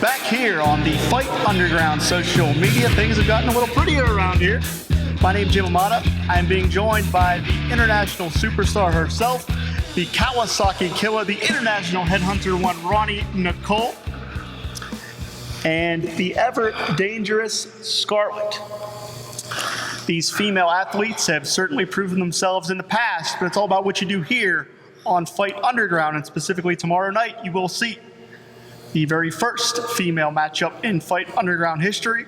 Back here on the Fight Underground social media, things have gotten a little prettier around here. My name's Jim Amata. I am being joined by the international superstar herself, the Kawasaki Killer, the international headhunter one, Roni Nicole, and the ever dangerous Scarlett. These female athletes have certainly proven themselves in the past, but it's all about what you do here on Fight Underground, and specifically tomorrow night you will see the very first female matchup in Fight Underground history.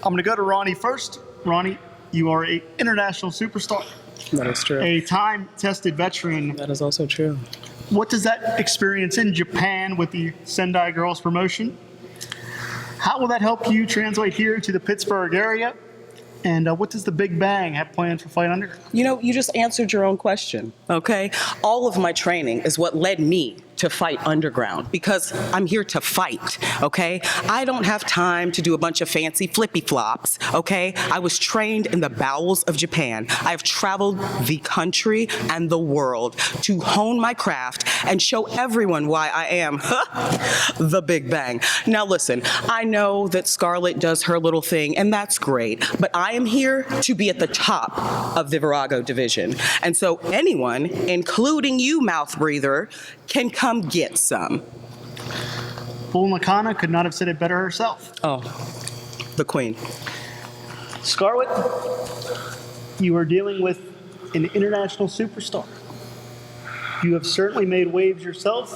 I'm going to go to Roni first. Roni, you are an international superstar. That is true. A time-tested veteran. That is also true. What does that experience in Japan with the Sendai Girls promotion? How will that help you translate here to the Pittsburgh area? And what does the Big Bang have planned for Fight Underground? You know, you just answered your own question, okay? All of my training is what led me to Fight Underground because I'm here to fight, okay? I don't have time to do a bunch of fancy flippy flops, okay? I was trained in the bowels of Japan. I've traveled the country and the world to hone my craft and show everyone why I am the Big Bang. Now listen, I know that Scarlett does her little thing and that's great, but I am here to be at the top of the Virago division. And so anyone, including you, mouth breather, can come get some. Bull Nakana could not have said it better herself. Oh, the queen. Scarlett, you are dealing with an international superstar. You have certainly made waves yourself.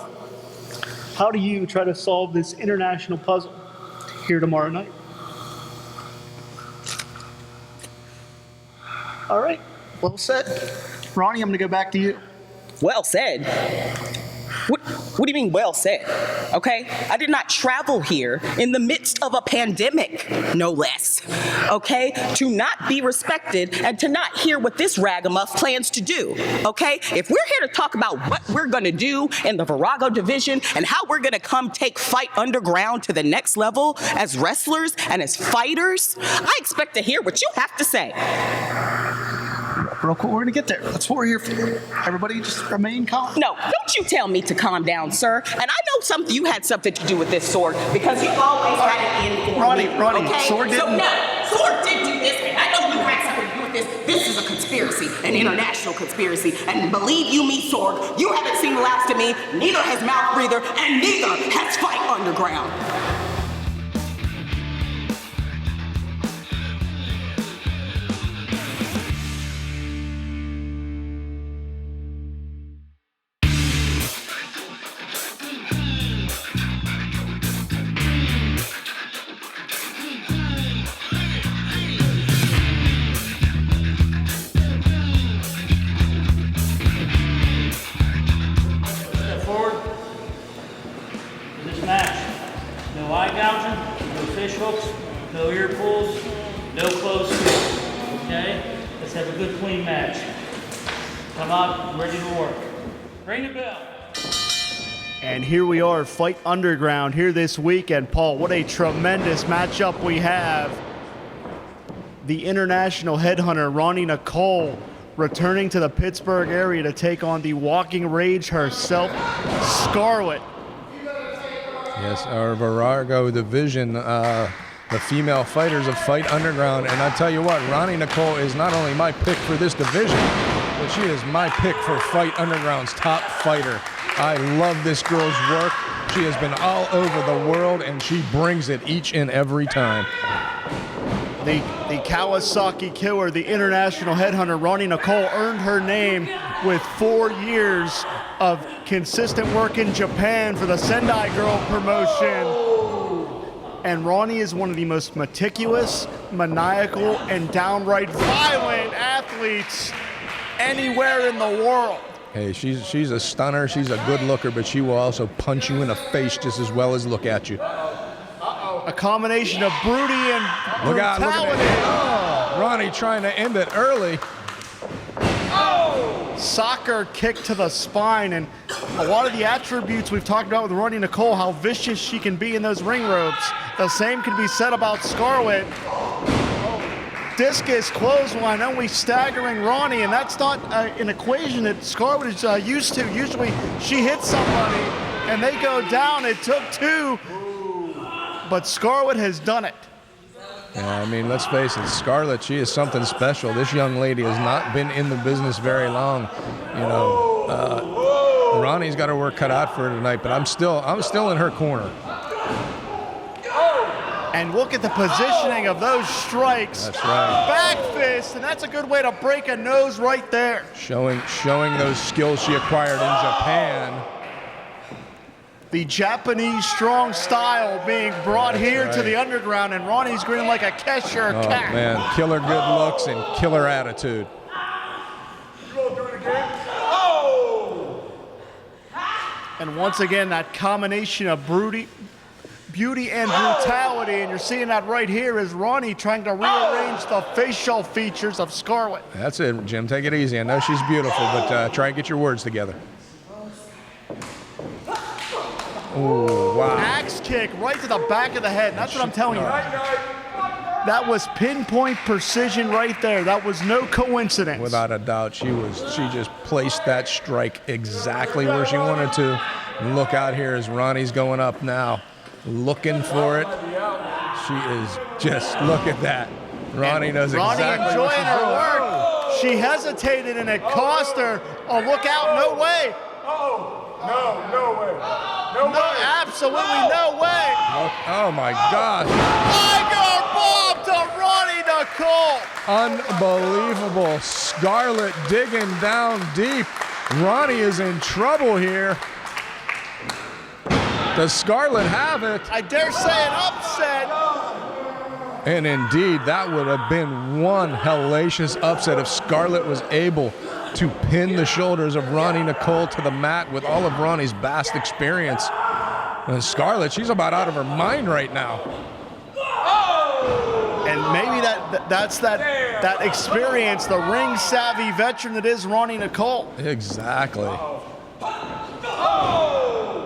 How do you try to solve this international puzzle here tomorrow night? All right, well said. Roni, I'm going to go back to you. Well said. What do you mean, well said? Okay? I did not travel here in the midst of a pandemic, no less. Okay? To not be respected and to not hear what this ragamuff plans to do. Okay? If we're here to talk about what we're gonna do in the Virago division and how we're gonna come take Fight Underground to the next level as wrestlers and as fighters, I expect to hear what you have to say. Real quick, we're gonna get there. That's what we're here for. Everybody just remain calm. No, don't you tell me to calm down, sir. And I know you had something to do with this sword because you always had it in for me. Roni, okay? sword didn't. So no, sword did do this, and I know you had something to do with this. This is a conspiracy, an international conspiracy. And believe you me, sword, you haven't seen the last of me, neither has Mouth Breather, and neither has Fight Underground. No eye gouging, no fish hooks, no ear pulls, no close fist. Okay? Let's have a good clean match. Come up, ready to work. Ring the bell. And here we are, Fight Underground here this weekend. Paul, what a tremendous matchup we have. The international headhunter, Roni Nicole, returning to the Pittsburgh area to take on the walking rage herself, Scarlett. Yes, our Virago division, the female fighters of Fight Underground. And I tell you what, Roni Nicole is not only my pick for this division, but she is my pick for Fight Underground's top fighter. I love this girl's work. She has been all over the world, and she brings it each and every time. The Kawasaki Killer, the international headhunter, Roni Nicole, earned her name with 4 years of consistent work in Japan for the Sendai Girl promotion. And Roni is one of the most meticulous, maniacal, and downright violent athletes anywhere in the world. Hey, she's a stunner. She's a good looker, but she will also punch you in the face just as well as look at you. A combination of brutality and brutality. Look out, look at oh, Roni trying to end it early. Soccer kick to the spine, and a lot of the attributes we've talked about with Roni Nicole, how vicious she can be in those ring ropes. The same can be said about Scarlett. Discus clothesline, only staggering Roni, and that's not an equation that Scarlett is used to. Usually she hits somebody and they go down. It took two. but Scarlett has done it. Yeah, I mean, let's face it, Scarlett, she is something special. This young lady has not been in the business very long. You know, Roni's got her work cut out for her tonight, but I'm still in her corner. And look at the positioning of those strikes. That's right. Back fist, and that's a good way to break a nose right there. Showing those skills she acquired in Japan. The Japanese strong style being brought here to right. the underground, and Roni's grinning like a Cheshire Oh cat. man, killer good looks and killer attitude. And once again, that combination of beauty and brutality, and you're seeing that right here is Roni trying to rearrange the facial features of Scarlett. That's it, Jim. Take it easy. I know she's beautiful, but try and get your words together. Oh, wow. Axe kick right to the back of the head. That's what I'm telling you. That was pinpoint precision right there. That was no coincidence. Without a doubt, she just placed that strike exactly where she wanted to. And look out here as Roni's going up now, looking for it. She is just, look at that. Roni knows exactly what she's enjoying her doing. work. She hesitated and it cost her. Oh, look out, no way. No way. No, absolutely no way. Look, oh my gosh. Tiger bomb to Roni Nicole. Unbelievable. Scarlett digging down deep. Roni is in trouble here. Does Scarlett have it? I dare say an upset. And indeed, that would have been one hellacious upset if Scarlett was able to pin the shoulders of Roni Nicole to the mat with all of Roni's vast experience. And Scarlett, she's about out of her mind right now. And maybe that's that experience, the ring savvy veteran that is Roni Nicole. Exactly.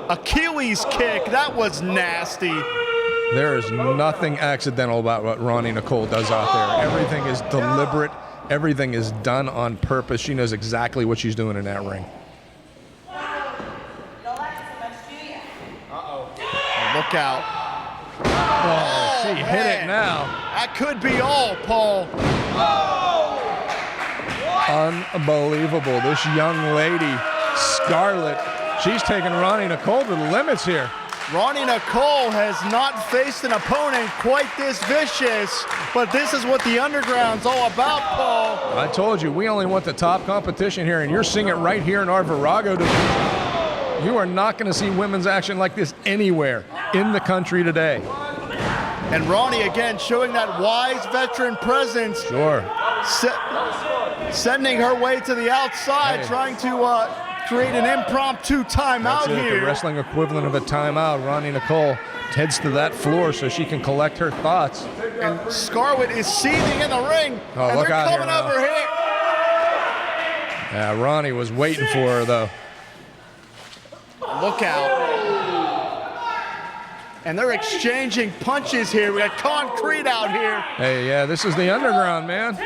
Achilles kick, that was nasty. There is nothing accidental about what Roni Nicole does out there. Everything is deliberate. Everything is done on purpose. She knows exactly what she's doing in that ring. Look out. Oh, she hit it now. That could be all, Paul. Unbelievable. This young lady, Scarlett, she's taking Roni Nicole to the limits here. Roni Nicole has not faced an opponent quite this vicious, but this is what the Underground's all about, Paul. I told you, we only want the top competition here, and you're seeing it right here in our Virago division. You are not going to see women's action like this anywhere in the country today. And Roni, again, showing that wise veteran presence. Sure. Sending her way to the outside, Hey. trying to create an impromptu timeout That's it, here. the wrestling equivalent of a timeout. Roni Nicole heads to that floor so she can collect her thoughts. And Scarlett is seething in the ring. Oh, and look they're out here coming now. over here. Yeah, Roni was waiting for her, though. Look out. And they're exchanging punches here. We got concrete out here. Hey, yeah, this is the Underground, man.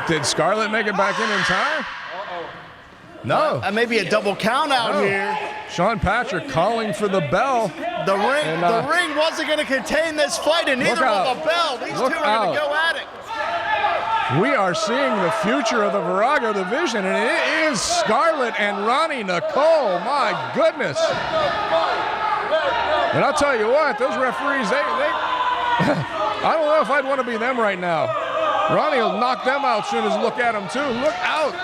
Did Scarlett make it back in time? No. That may be a double count out No. here. Sean Patrick calling for the bell. The ring, And, the ring wasn't going to contain this fight, and neither will the bell. These Look two are going to out. go at it. We are seeing the future of the Virago division, and it is Scarlett and Roni Nicole. My goodness. And I'll tell you what, those referees, they I don't know if I'd want to be them right now. Roni will knock them out soon as look at them too. Look out.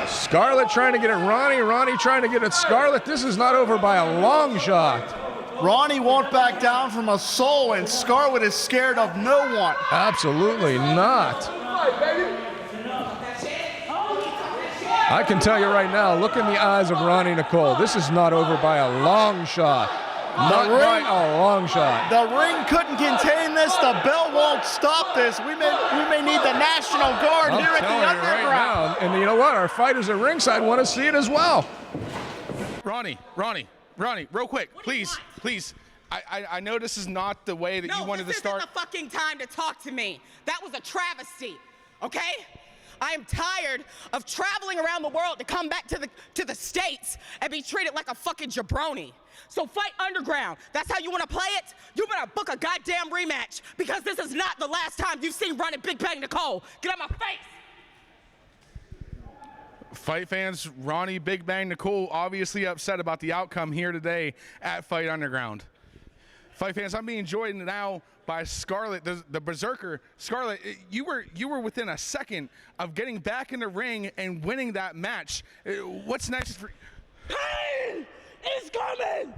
Scarlett trying to get at Roni. Roni trying to get at Scarlett. This is not over by a long shot. Ronnie won't back down from a soul, and Scarlett is scared of no one. Absolutely not. I can tell you right now, look in the eyes of Roni Nicole. This is not over by a long shot. Not by a long shot. The ring couldn't contain this. The bell won't stop this. We may need the National Guard I'm here at the telling you Underground. right now, and you know what? Our fighters at ringside want to see it as well. Ronnie, real quick, please. I know this is not the way that you wanted to start. No, this isn't the fucking time to talk to me. That was a travesty, okay? I am tired of traveling around the world to come back to the States and be treated like a fucking jabroni. So fight underground. That's how you want to play it? You better book a goddamn rematch, because this is not the last time you've seen Roni Big Bang Nicole. Get out my face! Fight fans, Roni Big Bang Nicole obviously upset about the outcome here today at Fight Underground. Fight fans, I'm being joined now by Scarlett, the Berserker. Scarlett, you were within a second of getting back in the ring and winning that match. What's next for? Pain is coming!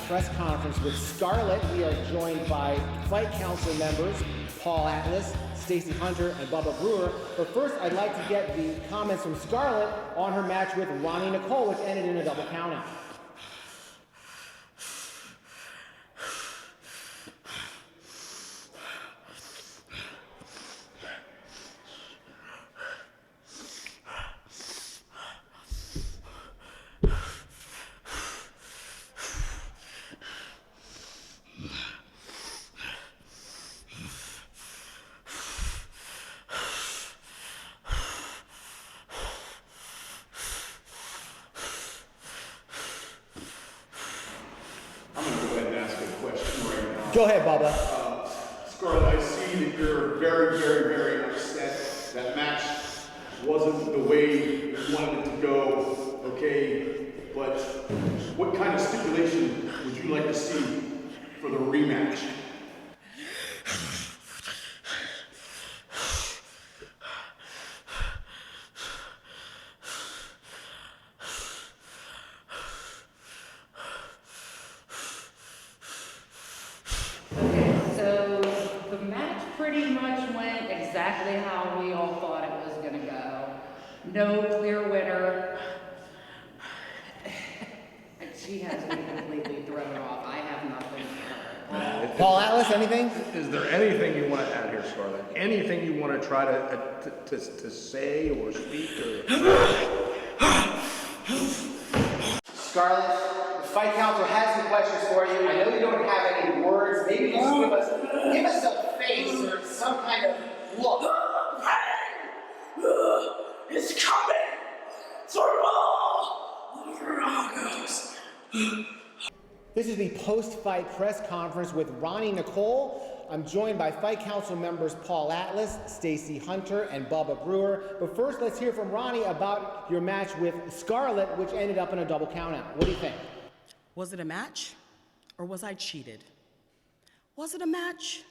Press conference with Scarlett. We are joined by Fight Council members Paul Atlas, Stacey Hunter, and Bubba Brewer. But first, I'd like to get the comments from Scarlett on her match with Roni Nicole, which ended in a double countout. Go ahead, Bubba. Scarlett, I see that you're very, very, very upset. That match wasn't the way you wanted it to go, okay? But what kind of stipulation would you like to see for the rematch? Pretty much went exactly how we all thought it was going to go. No clear winner. She has me completely thrown off. I have nothing for her. Paul Atlas, anything? Is there anything you want to add here, Scarlett? Anything you want to try to say or speak? Scarlett, the Fight Council has some questions for you. I know you don't have any words. Maybe just give us a face or some kind of look. It's coming for all the Dragos. This is the post-fight press conference with Roni Nicole. I'm joined by Fight Council members Paul Atlas, Stacey Hunter, and Bubba Brewer. But first, let's hear from Roni about your match with Scarlett, which ended up in a double countout. What do you think? Was it a match, or was I cheated? Was it a match,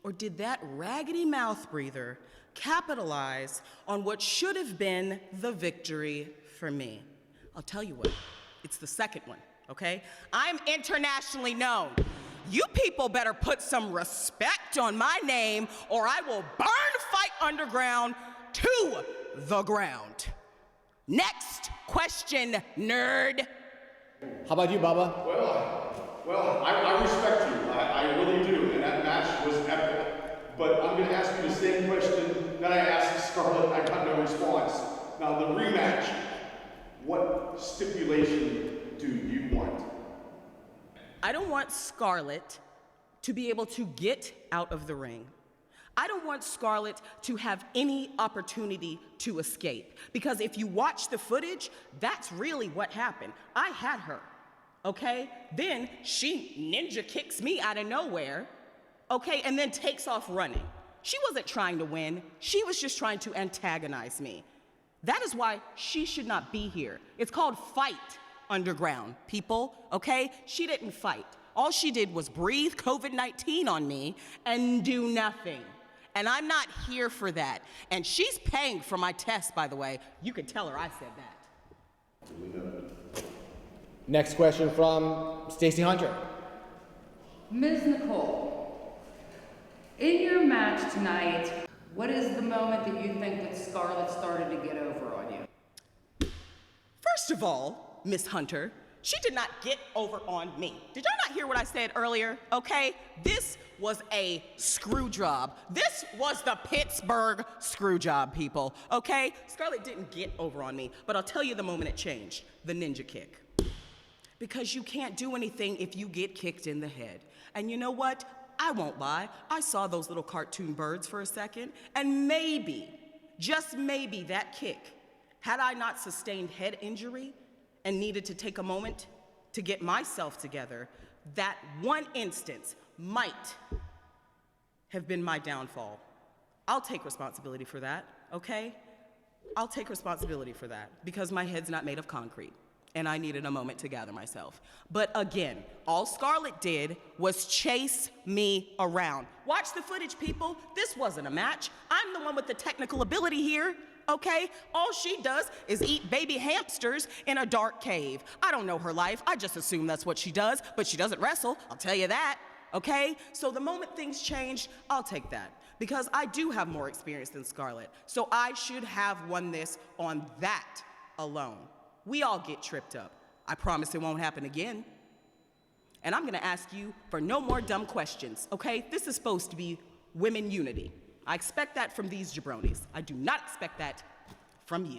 or did that raggedy mouth breather capitalize on what should have been the victory for me? I'll tell you what, it's the second one, okay? I'm internationally known. You people better put some respect on my name, or I will burn Fight Underground to the ground. Next question, nerd. How about you, Bubba? Well, I respect you. I really do. And that match was epic. But I'm going to ask you the same question that I asked Scarlett. I got no response. Now, the rematch, what stipulation do you want? I don't want Scarlett to be able to get out of the ring. I don't want Scarlett to have any opportunity to escape. Because if you watch the footage, that's really what happened. I had her, okay? Then she ninja kicks me out of nowhere, okay? And then takes off running. She wasn't trying to win. She was just trying to antagonize me. That is why she should not be here. It's called Fight Underground, people, okay? She didn't fight. All she did was breathe COVID-19 on me and do nothing. And I'm not here for that. And she's paying for my test, by the way. You can tell her I said that. Next question from Stacey Hunter. Ms. Nicole, in your match tonight, what is the moment that you think that Scarlett started to get over on you? First of all, Miss Hunter, She did not get over on me. Did y'all not hear what I said earlier? Okay? This was a screw job. This was the Pittsburgh screw job, people. Okay? Scarlett didn't get over on me, but I'll tell you the moment it changed. The ninja kick. Because you can't do anything if you get kicked in the head. And you know what? I won't lie. I saw those little cartoon birds for a second, and maybe, just maybe that kick, had I not sustained head injury, and needed to take a moment to get myself together, that one instance might have been my downfall. I'll take responsibility for that, okay? I'll take responsibility for that because my head's not made of concrete and I needed a moment to gather myself. But again, all Scarlett did was chase me around. Watch the footage, people. This wasn't a match. I'm the one with the technical ability here. Okay? All she does is eat baby hamsters in a dark cave. I don't know her life. I just assume that's what she does, but she doesn't wrestle. I'll tell you that. Okay? So the moment things changed, I'll take that because I do have more experience than Scarlett. So I should have won this on that alone. We all get tripped up. I promise it won't happen again. And I'm going to ask you for no more dumb questions. Okay? This is supposed to be women unity. I expect that from these jabronis. I do not expect that from you.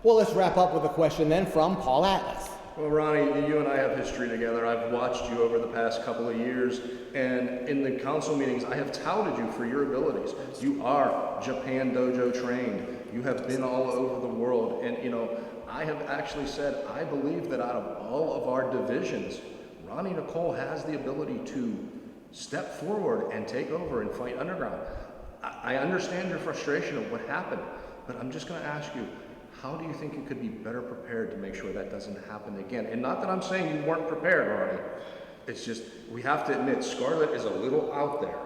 Well, let's wrap up with a question then from Paul Atlas. Well, Ronnie, you and I have history together. I've watched you over the past couple of years, and in the council meetings, I have touted you for your abilities. You are Japan dojo trained. You have been all over the world, and I have actually said I believe that out of all of our divisions, Roni Nicole has the ability to step forward and take over and fight underground. I understand your frustration of what happened, but I'm just going to ask you, how do you think you could be better prepared to make sure that doesn't happen again? And not that I'm saying you weren't prepared already. It's just, we have to admit, Scarlett is a little out there.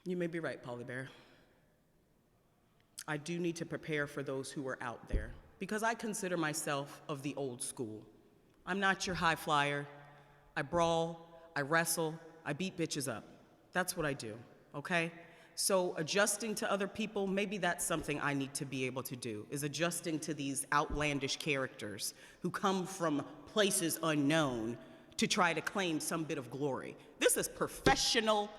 You may be right, Polly Bear. I do need to prepare for those who are out there because I consider myself of the old school. I'm not your high flyer. I brawl, I wrestle, I beat bitches up. That's what I do, okay? So adjusting to other people, maybe that's something I need to be able to do, is adjusting to these outlandish characters who come from places unknown to try to claim some bit of glory. This is professional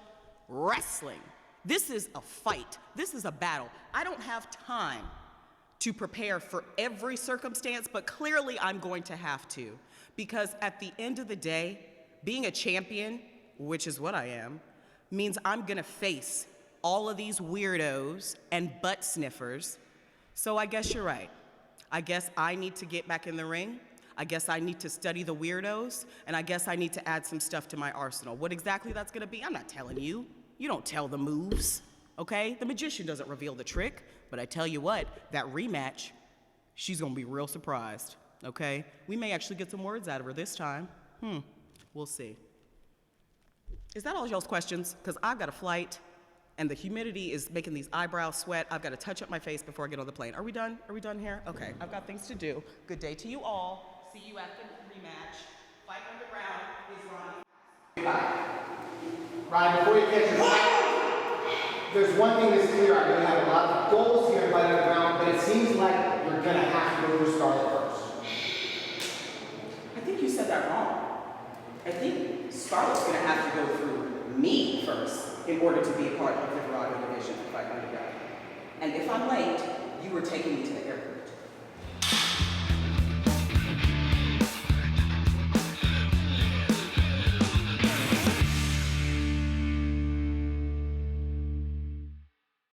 wrestling. This is a fight. This is a battle. I don't have time to prepare for every circumstance, but clearly I'm going to have to, because at the end of the day, being a champion, which is what I am, means I'm gonna face all of these weirdos and butt sniffers. So I guess you're right. I guess I need to get back in the ring. I guess I need to study the weirdos, and I guess I need to add some stuff to my arsenal. What exactly that's gonna be, I'm not telling you. You don't tell the moves, okay? The magician doesn't reveal the trick, but I tell you what, that rematch, she's gonna be real surprised, okay? We may actually get some words out of her this time. We'll see. Is that all y'all's questions? Because I've got a flight, and the humidity is making these eyebrows sweat. I've got to touch up my face before I get on the plane. Are we done? Are we done here? Okay, I've got things to do. Good day to you all. See you at the rematch. Fight Underground is Roni. Ryan, before you catch your flight, there's one thing that's clear. I know you have a lot of goals here in Fight Underground, but it seems like you're going to have to go through Scarlett first. I think you said that wrong. I think Scarlett's going to have to go through me first in order to be a part of the Virago division of Fight Underground. And if I'm late, you were taking me to the airport.